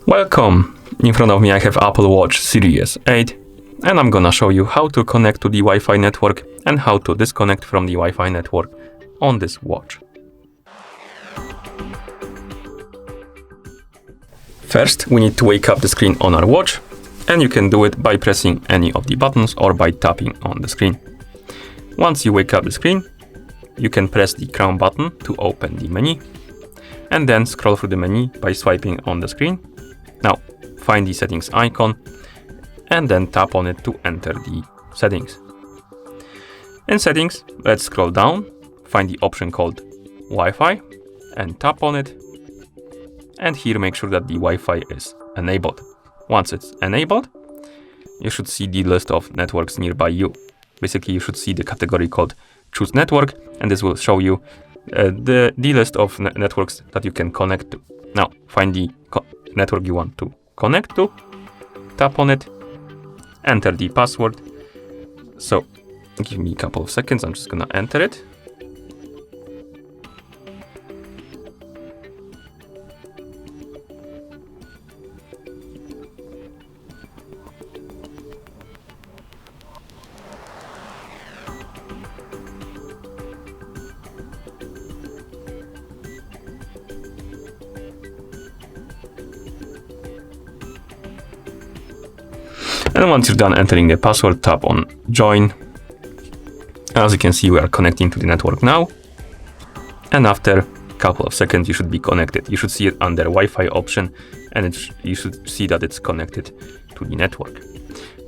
Welcome! In front of me I have Apple Watch Series 8 and I'm gonna show you how to connect to the Wi-Fi network and how to disconnect from the Wi-Fi network on this watch. First, we need to wake up the screen on our watch, and you can do it by pressing any of the buttons or by tapping on the screen. Once you wake up the screen, you can press the crown button to open the menu, and then scroll through the menu by swiping on the screen. Now, find the settings icon, and then tap on it to enter the settings. In settings, let's scroll down, find the option called Wi-Fi, and tap on it. And here make sure that the Wi-Fi is enabled. Once it's enabled, you should see the list of networks nearby you. Basically, you should see the category called Choose Network, and this will show you the list of networks that you can connect to. Now, find the network you want to connect to, tap on it, enter the password. So, give me a couple of seconds, I'm just gonna enter it. And once you're done entering the password, tap on Join. As you can see, we are connecting to the network now. And after a couple of seconds, you should be connected. You should see it under Wi-Fi option, and you should see that it's connected to the network.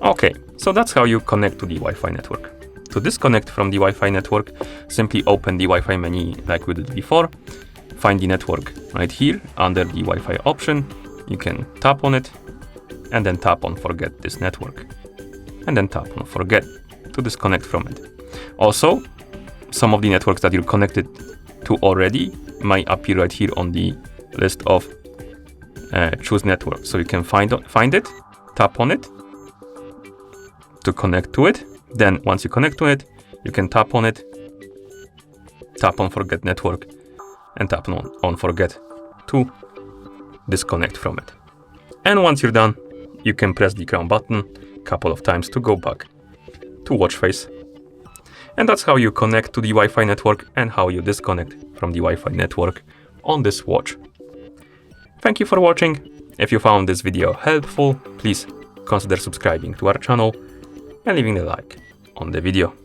Okay, so that's how you connect to the Wi-Fi network. To disconnect from the Wi-Fi network, simply open the Wi-Fi menu like we did before. Find the network right here under the Wi-Fi option. You can tap on it, and then tap on Forget this network, and then tap on Forget to disconnect from it. Also, some of the networks that you're connected to already might appear right here on the list of Choose Network. So you can find it, tap on it to connect to it. Then once you connect to it, you can tap on it, tap on Forget Network, and tap on Forget to disconnect from it. And once you're done, you can press the crown button a couple of times to go back to watch face. And that's how you connect to the Wi-Fi network and how you disconnect from the Wi-Fi network on this watch. Thank you for watching. If you found this video helpful, please consider subscribing to our channel and leaving a like on the video.